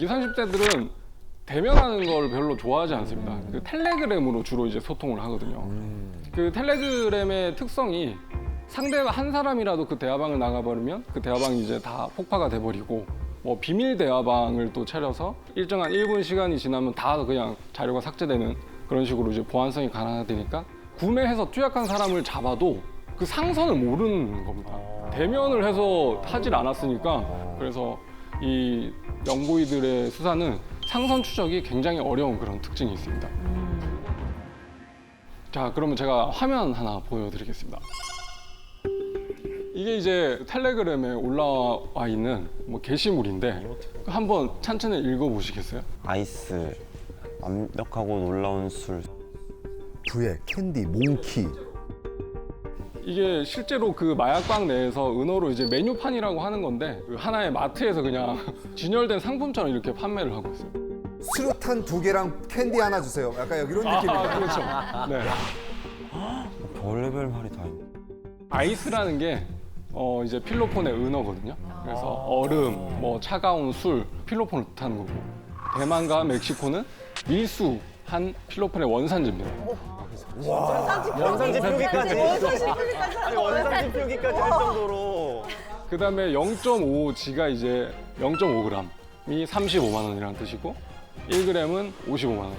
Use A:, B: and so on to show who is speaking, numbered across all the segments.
A: 20, 30대들은 대면하는 걸 별로 좋아하지 않습니다. 그 텔레그램으로 주로 이제 소통을 하거든요. 그 텔레그램의 특성이 상대가 한 사람이라도 그 대화방을 나가버리면 그 대화방이 이제 다 폭파가 돼버리고 뭐 비밀 대화방을 또 차려서 일정한 1분 시간이 지나면 다 그냥 자료가 삭제되는 그런 식으로 이제 보안성이 강화되니까 구매해서 투약한 사람을 잡아도 그 상선을 모르는 겁니다. 대면을 해서 하질 않았으니까 그래서 이 영부인들의 수사는 상선 추적이 굉장히 어려운 그런 특징이 있습니다. 자, 그러면 제가 화면 하나 보여드리겠습니다. 이게 이제 텔레그램에 올라와 있는 뭐 게시물인데 한번 천천히 읽어보시겠어요?
B: 아이스, 완벽하고 놀라운 술.
C: 부의 캔디, 몽키.
A: 이게 실제로 그 마약방 내에서 은어로 이제 메뉴판이라고 하는 건데 그 하나의 마트에서 그냥 진열된 상품처럼 이렇게 판매를 하고 있어요.
C: 수류탄 2개랑 캔디 하나 주세요. 약간 이런 느낌인가요?
A: 그렇죠. 네.
B: 별의별 말이 다 있네.
A: 아이스라는 게 이제 필로폰의 은어거든요. 그래서 얼음, 뭐 차가운 술, 필로폰을 뜻하는 거고 대만과 멕시코는 밀수한 필로폰의 원산지입니다.
B: 원산지 표기까지. 원산지 표기까지 할 정도로.
A: 그다음에 0.5G가 이제 0.5g이 35만 원이라는 뜻이고 1g은 55만 원.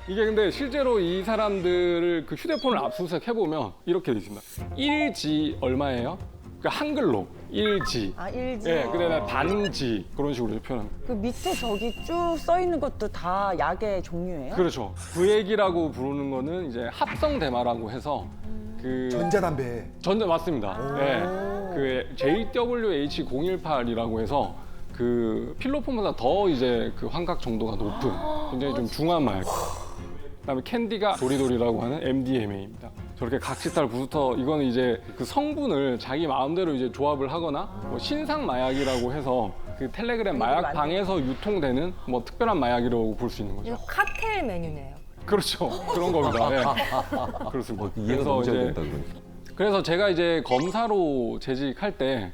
A: 이게 근데 실제로 이 사람들을 그 휴대폰을 압수수색 해보면 이렇게 돼 있습니다. 1G 얼마예요? 그러니까 한글로 1G.
D: 아, 1G.
A: 예, 그다음에 반지 그런 식으로 표현합니다.
D: 그 밑에 저기 쭉 써 있는 것도 다 약의 종류예요?
A: 그렇죠. 구액이라고 부르는 거는 이제 합성 대마라고 해서 그
C: 전자담배.
A: 전자 맞습니다. 네. 그 JWH018이라고 해서 그 필로폰보다 더 이제 그 환각 정도가 높은 굉장히 좀 중한 마약. 그다음에 캔디가 도리도리라고 하는 MDMA입니다. 저렇게 각시탈 부스터 이거는 이제 그 성분을 자기 마음대로 이제 조합을 하거나 뭐 신상 마약이라고 해서 그 텔레그램 마약 방에서 유통되는 뭐 특별한 마약이라고 볼 수 있는 거죠.
E: 이거 칵테일 메뉴네요.
A: 그렇죠. 그런 겁니다. 네. 그렇습니다.
F: 이해가 너무 잘 된다 그러니까.
A: 그래서 제가 이제 검사로 재직할 때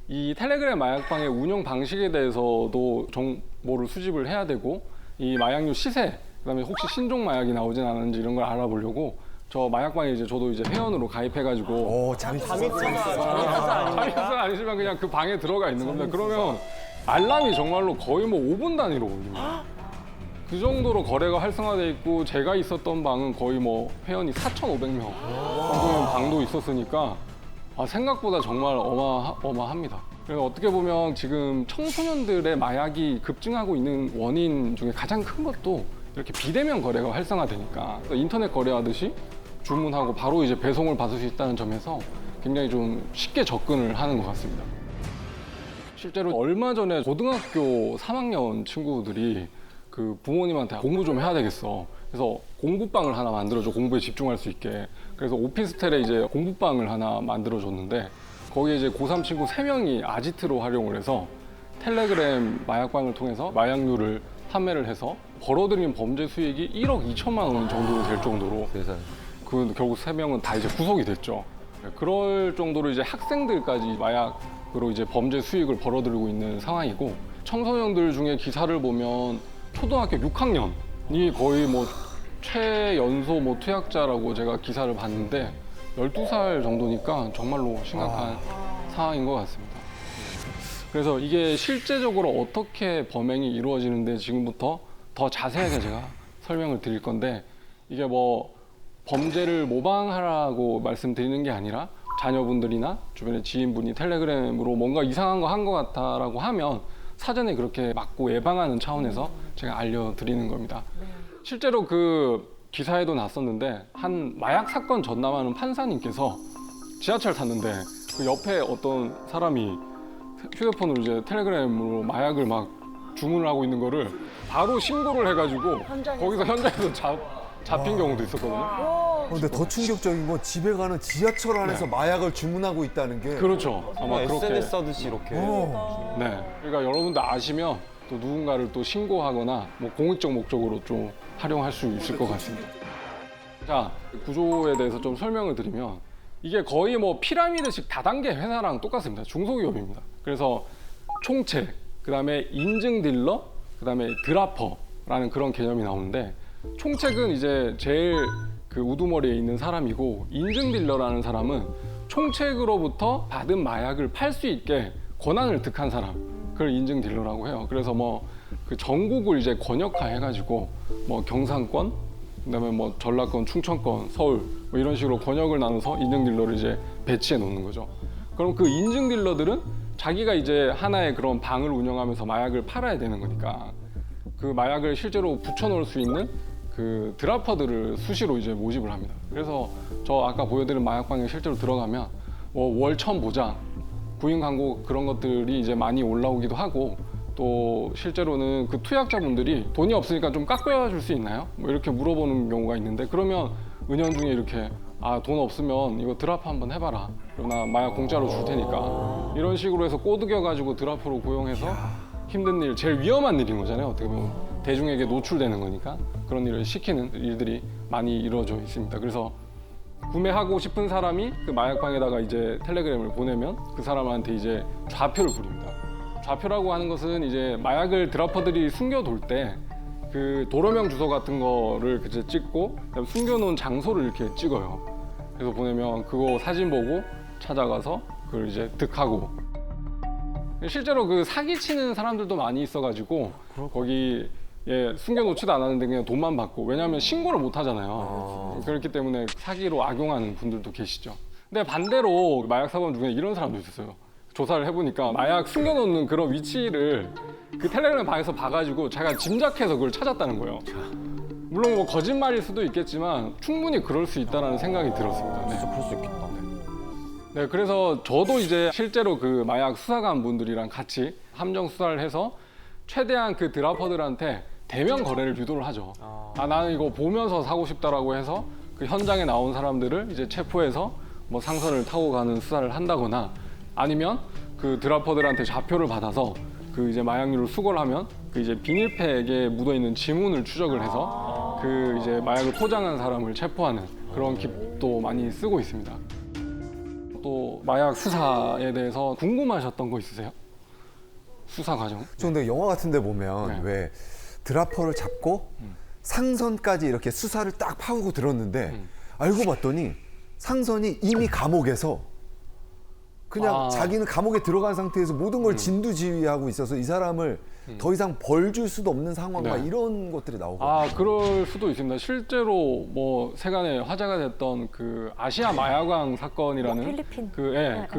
A: 이 텔레그램 마약방의 운영 방식에 대해서도 정보를 수집을 해야 되고 이 마약류 시세, 그다음에 혹시 신종 마약이 나오진 않은지 이런 걸 알아보려고 저 마약방에 이제 저도 이제 회원으로 가입해가지고
C: 오, 잠이
A: 자격증 아니지만 그냥 그 방에 들어가 있는 겁니다. 그러면 알람이 정말로 거의 뭐 5분 단위로 울립니다. 그 정도로 거래가 활성화돼 있고 제가 있었던 방은 거의 뭐 회원이 4,500명 정도의 방도 있었으니까 생각보다 정말 어마어마합니다. 그래서 어떻게 보면 지금 청소년들의 마약이 급증하고 있는 원인 중에 가장 큰 것도 이렇게 비대면 거래가 활성화되니까 인터넷 거래하듯이 주문하고 바로 이제 배송을 받을 수 있다는 점에서 굉장히 좀 쉽게 접근을 하는 것 같습니다. 실제로 얼마 전에 고등학교 3학년 친구들이 그 부모님한테 공부 좀 해야 되겠어. 그래서 공부방을 하나 만들어줘. 공부에 집중할 수 있게. 그래서 오피스텔에 이제 공부방을 하나 만들어줬는데 거기에 이제 고3 친구 3명이 아지트로 활용을 해서 텔레그램 마약방을 통해서 마약류를 판매를 해서 벌어들인 범죄 수익이 1억 2천만 원 정도 될 정도로
F: 세상에.
A: 그 결국 3명은 다 이제 구속이 됐죠. 그럴 정도로 이제 학생들까지 마약으로 이제 범죄 수익을 벌어들이고 있는 상황이고 청소년들 중에 기사를 보면 초등학교 6학년이 거의 뭐 최연소 뭐 투약자라고 제가 기사를 봤는데 12살 정도니까 정말로 심각한 상황인 것 같습니다. 그래서 이게 실제적으로 어떻게 범행이 이루어지는데 지금부터 더 자세하게 제가 설명을 드릴 건데 이게 뭐 범죄를 모방하라고 말씀드리는 게 아니라 자녀분들이나 주변의 지인분이 텔레그램으로 뭔가 이상한 거 한 것 같다라고 하면 사전에 그렇게 막고 예방하는 차원에서 제가 알려드리는 겁니다. 실제로 그 기사에도 났었는데 한 마약 사건 전담하는 판사님께서 지하철 탔는데 그 옆에 어떤 사람이 휴대폰으로 이제 텔레그램으로 마약을 막 주문을 하고 있는 거를 바로 신고를 해가지고 거기서 현장에서 잡힌 경우도 있었거든요.
C: 근데 더 충격적인 건 집에 가는 지하철 안에서 마약을 주문하고 있다는 게.
A: 그렇죠. 아마 그렇게.
B: SNS 하듯이 이렇게.
A: 네. 그러니까 여러분들 아시면 또 누군가를 또 신고하거나 뭐 공익적 목적으로 좀 활용할 수 있을 것 같습니다. 자, 구조에 대해서 좀 설명을 드리면 이게 거의 뭐 피라미드식 다단계 회사랑 똑같습니다. 중소기업입니다. 그래서 총책, 그다음에 인증 딜러, 그다음에 드라퍼라는 그런 개념이 나오는데 총책은 이제 제일 그 우두머리에 있는 사람이고 인증 딜러라는 사람은 총책으로부터 받은 마약을 팔 수 있게 권한을 득한 사람 그걸 인증 딜러라고 해요. 그래서 뭐 그 전국을 이제 권역화 해가지고 뭐 경상권 그다음에 뭐 전라권, 충청권, 서울 뭐 이런 식으로 권역을 나눠서 인증 딜러를 이제 배치해 놓는 거죠. 그럼 그 인증 딜러들은 자기가 이제 하나의 그런 방을 운영하면서 마약을 팔아야 되는 거니까 그 마약을 실제로 붙여놓을 수 있는 그 드라퍼들을 수시로 이제 모집을 합니다. 그래서 저 아까 보여드린 마약방에 실제로 들어가면 뭐 월천 보장, 구인 광고 그런 것들이 이제 많이 올라오기도 하고 또 실제로는 그 투약자분들이 돈이 없으니까 좀 깎여줄 수 있나요? 뭐 이렇게 물어보는 경우가 있는데 그러면 은연중에 이렇게 아, 돈 없으면 이거 드라프 한번 해봐라. 그럼 나 마약 공짜로 줄 테니까. 이런 식으로 해서 꼬드겨가지고 드라프로 고용해서 힘든 일, 제일 위험한 일인 거잖아요. 어떻게 보면 대중에게 노출되는 거니까 그런 일을 시키는 일들이 많이 이루어져 있습니다. 그래서 구매하고 싶은 사람이 그 마약방에다가 이제 텔레그램을 보내면 그 사람한테 이제 좌표를 부립니다. 좌표라고 하는 것은 이제 마약을 드라퍼들이 숨겨둘 때 그 도로명 주소 같은 거를 이제 찍고 숨겨놓은 장소를 이렇게 찍어요. 그래서 보내면 그거 사진 보고 찾아가서 그걸 이제 득하고 실제로 그 사기치는 사람들도 많이 있어가지고 거기 예, 숨겨놓지도 않았는데 그냥 돈만 받고 왜냐하면 신고를 못 하잖아요. 그렇기 때문에 사기로 악용하는 분들도 계시죠. 근데 반대로 마약 사범 중에 이런 사람도 있었어요. 조사를 해보니까 마약 숨겨놓는 그런 위치를 그 텔레그램 방에서 봐가지고 자기가 짐작해서 그걸 찾았다는 거예요. 물론 뭐 거짓말일 수도 있겠지만 충분히 그럴 수 있다는 생각이 들었습니다. 네.
B: 진짜 그럴 수 있겠다.
A: 네, 그래서 저도 이제 실제로 그 마약 수사관 분들이랑 같이 함정 수사를 해서 최대한 그 드라퍼들한테 대면 거래를 유도를 하죠. 아, 나는 이거 보면서 사고 싶다라고 해서 그 현장에 나온 사람들을 이제 체포해서 뭐 상선을 타고 가는 수사를 한다거나 아니면 그 드라퍼들한테 좌표를 받아서 그 이제 마약류를 수거를 하면 그 이제 비닐팩에 묻어 있는 지문을 추적을 해서 그 이제 마약을 포장한 사람을 체포하는 그런 기법도 많이 쓰고 있습니다. 또 마약 수사에 대해서 궁금하셨던 거 있으세요? 수사 과정?
C: 근데 영화 같은 데 보면
A: 네.
C: 왜 드라퍼를 잡고 상선까지 이렇게 수사를 딱 파고 들었는데 알고 봤더니 상선이 이미 감옥에서 그냥 자기는 감옥에 들어간 상태에서 모든 걸 진두지휘하고 있어서 이 사람을 더 이상 벌 줄 수도 없는 상황 막
A: 네.
C: 이런 것들이 나오고
A: 아, 그럴 수도 있습니다. 실제로 뭐 세간에 화제가 됐던 그 아시아 마약왕 사건이라는
E: 필리핀.
A: 그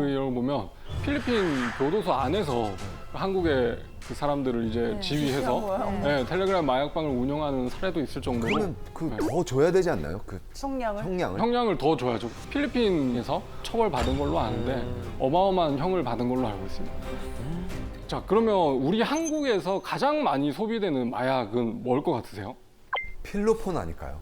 A: 이걸 보면 필리핀 교도소 안에서 한국의 그 사람들을 이제 지휘해서 텔레그램 마약방을 운영하는 사례도 있을 정도로
C: 그러면 그 더 줘야 되지 않나요? 그
D: 성량을?
C: 형량을?
A: 형량을 더 줘야죠. 필리핀에서 처벌받은 걸로 아는데 어마어마한 형을 받은 걸로 알고 있습니다. 자, 그러면 우리 한국에서 가장 많이 소비되는 마약은 뭘 것 같으세요?
C: 필로폰 아닐까요?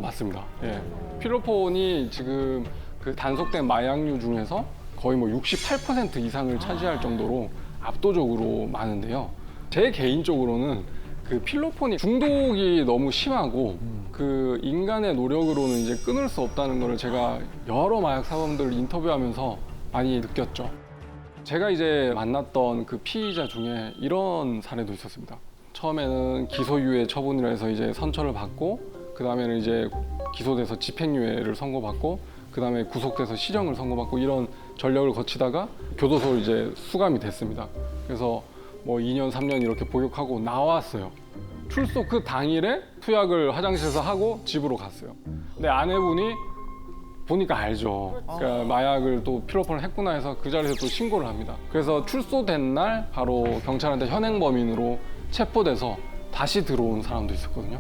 A: 맞습니다. 예. 필로폰이 지금 그 단속된 마약류 중에서 거의 뭐 68% 이상을 차지할 정도로 압도적으로 많은데요. 제 개인적으로는 그 필로폰이 중독이 너무 심하고 그 인간의 노력으로는 이제 끊을 수 없다는 걸 제가 여러 마약 사범들 인터뷰하면서 많이 느꼈죠. 제가 이제 만났던 그 피의자 중에 이런 사례도 있었습니다. 처음에는 기소유예 처분이라 해서 이제 선처를 받고 그 다음에는 이제 기소돼서 집행유예를 선고받고 그 다음에 구속돼서 실형을 선고받고 이런 전력을 거치다가 교도소를 이제 수감이 됐습니다. 그래서 뭐 2년, 3년 이렇게 복역하고 나왔어요. 출소 그 당일에 투약을 화장실에서 하고 집으로 갔어요. 근데 아내분이 보니까 알죠. 그러니까 마약을 또 필로폰을 했구나 해서 그 자리에서 또 신고를 합니다. 그래서 출소된 날 바로 경찰한테 현행범인으로 체포돼서 다시 들어온 사람도 있었거든요.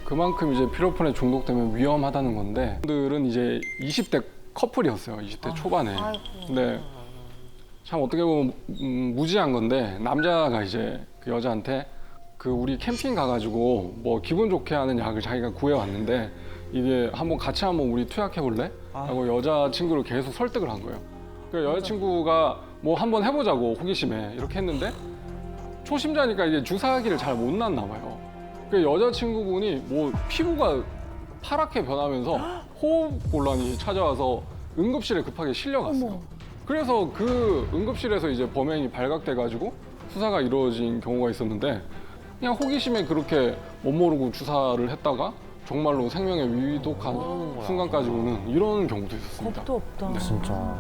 A: 그만큼 이제 필로폰에 중독되면 위험하다는 건데 그들은 이제 20대 커플이었어요. 20대 초반에. 근데 참 어떻게 보면 무지한 건데 남자가 이제 그 여자한테 그 우리 캠핑 가가지고 뭐 기분 좋게 하는 약을 자기가 구해왔는데 이게 같이 한번 우리 투약해 볼래? 하고 여자친구를 계속 설득을 한 거예요. 그러니까 여자친구가 뭐 한번 해보자고 호기심에 이렇게 했는데 초심자니까 이게 주사기를 잘 못 놨나 봐요. 그 여자친구분이 뭐 피부가 파랗게 변하면서 호흡 곤란이 찾아와서 응급실에 급하게 실려갔어요. 그래서 그 응급실에서 이제 범행이 발각돼가지고 수사가 이루어진 경우가 있었는데 그냥 호기심에 그렇게 못 모르고 주사를 했다가 정말로 생명에 위독한 순간까지 오는 이런 경우도 있었습니다.
D: 겁도 없다.
B: 진짜.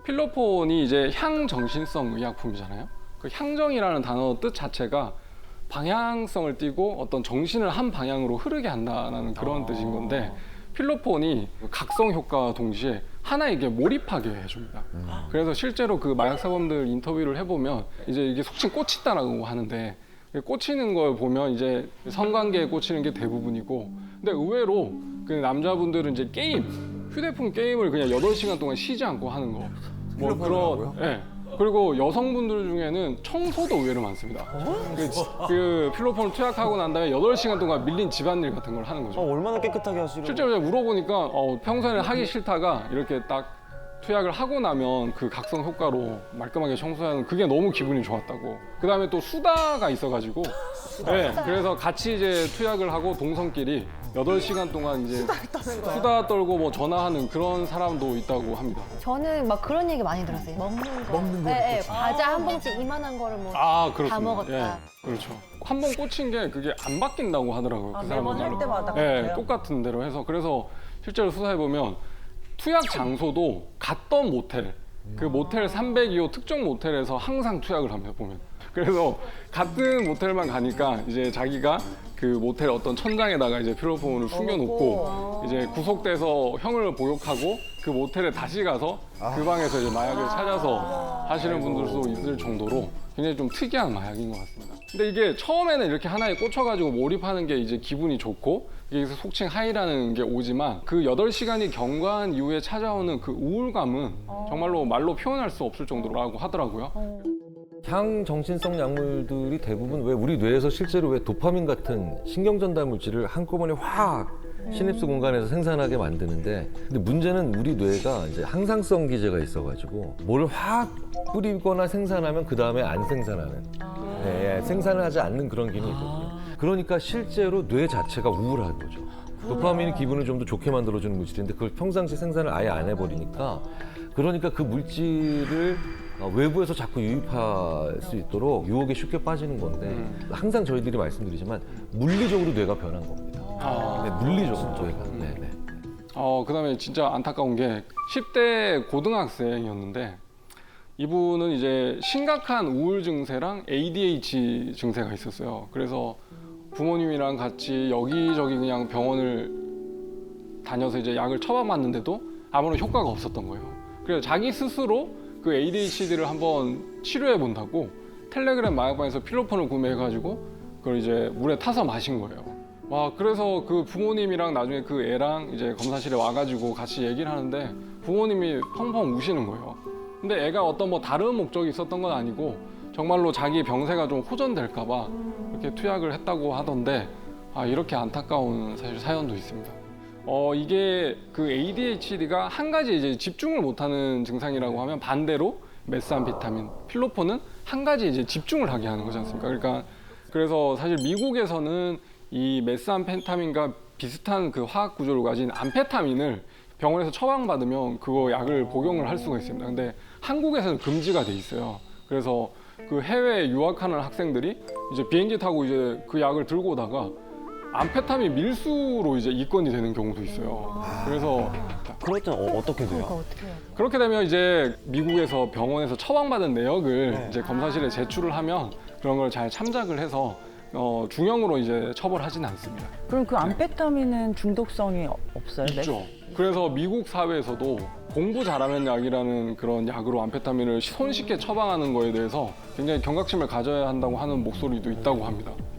A: 필로폰이 이제 향정신성 의약품이잖아요. 그 향정이라는 단어 뜻 자체가 방향성을 띠고 어떤 정신을 한 방향으로 흐르게 한다는 그런 뜻인 건데 필로폰이 각성 효과와 동시에 하나에게 몰입하게 해줍니다. 그래서 실제로 그 마약 사범들 인터뷰를 해보면 이제 이게 속칭 꽂힌다라고 하는데 꽂히는 걸 보면 이제 성관계에 꽂히는 게 대부분이고 근데 의외로 그 남자분들은 이제 게임, 휴대폰 게임을 그냥 8시간 동안 쉬지 않고 하는 거. 뭐
C: 필로폰을 하고요?
A: 예. 그리고 여성분들 중에는 청소도 의외로 많습니다. 그 필로폰을 투약하고 난 다음에 8시간 동안 밀린 집안일 같은 걸 하는 거죠.
B: 얼마나 깨끗하게 하시려고.
A: 실제로 제가 물어보니까 평소에는 하기 싫다가 이렇게 딱 투약을 하고 나면 그 각성 효과로 말끔하게 청소하는 그게 너무 기분이 좋았다고. 그 다음에 또 수다가 있어가지고 네, 그래서 같이 이제 투약을 하고 동성끼리 8시간 동안 이제 수다 떨고 뭐 전화하는 그런 사람도 있다고 합니다.
E: 저는 막 그런 얘기 많이 들었어요.
C: 먹는 거.
E: 네, 과자 한 봉지 이만한 거를 뭐
A: 아, 그렇습니다.
E: 다 먹었다.
A: 예, 그렇죠. 한 번 꽂힌 게 그게 안 바뀐다고 하더라고요. 그
D: 매번 할
A: 사람들은.
D: 때마다
A: 네,
D: 그래요?
A: 똑같은 대로 해서 그래서 실제로 수사해 보면 투약 장소도 갔던 모텔, 그 모텔 302호 특정 모텔에서 항상 투약을 합니다. 보면. 그래서 같은 모텔만 가니까 이제 자기가 그 모텔 어떤 천장에다가 이제 필로폰을 숨겨놓고 이제 구속돼서 형을 보역하고 그 모텔에 다시 가서 그 방에서 이제 마약을 찾아서 하시는 분들도 있을 정도로 굉장히 좀 특이한 마약인 것 같습니다. 근데 이게 처음에는 이렇게 하나에 꽂혀가지고 몰입하는 게 이제 기분이 좋고 이게 속칭 하이라는 게 오지만 그 8시간이 경과한 이후에 찾아오는 그 우울감은 정말로 말로 표현할 수 없을 정도라고 하더라고요.
F: 향정신성 약물들이 대부분 왜 우리 뇌에서 실제로 왜 도파민 같은 신경 전달 물질을 한꺼번에 확 시냅스 공간에서 생산하게 만드는데 근데 문제는 우리 뇌가 이제 항상성 기제가 있어가지고 뭘 확 뿌리거나 생산하면 그 다음에 안 생산하는 네, 생산을 하지 않는 그런 기능이 있거든요. 그러니까 실제로 뇌 자체가 우울한 거죠. 도파민이 기분을 좀 더 좋게 만들어주는 물질인데 그걸 평상시 생산을 아예 안 해버리니까 그러니까 그 물질을 외부에서 자꾸 유입할 수 있도록 유혹에 쉽게 빠지는 건데 항상 저희들이 말씀드리지만 물리적으로 뇌가 변한 겁니다. 네, 물리적으로 뇌가. 네, 네.
A: 그다음에 진짜 안타까운 게 10대 고등학생이었는데 이분은 이제 심각한 우울 증세랑 ADHD 증세가 있었어요. 그래서 부모님이랑 같이 여기저기 그냥 병원을 다녀서 이제 약을 처방받는데도 아무런 효과가 없었던 거예요. 그래서 자기 스스로 그 ADHD를 한번 치료해 본다고 텔레그램 마약방에서 필로폰을 구매해가지고 그걸 이제 물에 타서 마신 거예요. 와, 그래서 그 부모님이랑 나중에 그 애랑 이제 검사실에 와가지고 같이 얘기를 하는데 부모님이 펑펑 우시는 거예요. 근데 애가 어떤 뭐 다른 목적이 있었던 건 아니고 정말로 자기 병세가 좀 호전될까봐 이렇게 투약을 했다고 하던데 이렇게 안타까운 사실 사연도 있습니다. 이게 그 ADHD가 한 가지 이제 집중을 못하는 증상이라고 하면 반대로 메스암페타민, 필로폰은 한 가지 이제 집중을 하게 하는 거지 않습니까? 그러니까 그래서 사실 미국에서는 이 메스암페타민과 비슷한 그 화학 구조를 가진 암페타민을 병원에서 처방받으면 그거 약을 복용을 할 수가 있습니다. 근데 한국에서는 금지가 돼 있어요. 그래서 그 해외에 유학하는 학생들이 이제 비행기 타고 이제 그 약을 들고 오다가 암페타민 밀수로 이제 입건이 되는 경우도 있어요. 그래서
B: 그럴 때는 어떻게 돼요?
E: 어떻게 해요?
A: 그렇게 되면 이제 미국에서 병원에서 처방받은 내역을 이제 검사실에 제출을 하면 그런 걸 잘 참작을 해서 중형으로 이제 처벌하지는 않습니다.
D: 그럼 그 암페타민은 중독성이 없어요?
A: 있죠. 그래서 미국 사회에서도 공부 잘하는 약이라는 그런 약으로 암페타민을 손쉽게 처방하는 거에 대해서 굉장히 경각심을 가져야 한다고 하는 목소리도 있다고 합니다.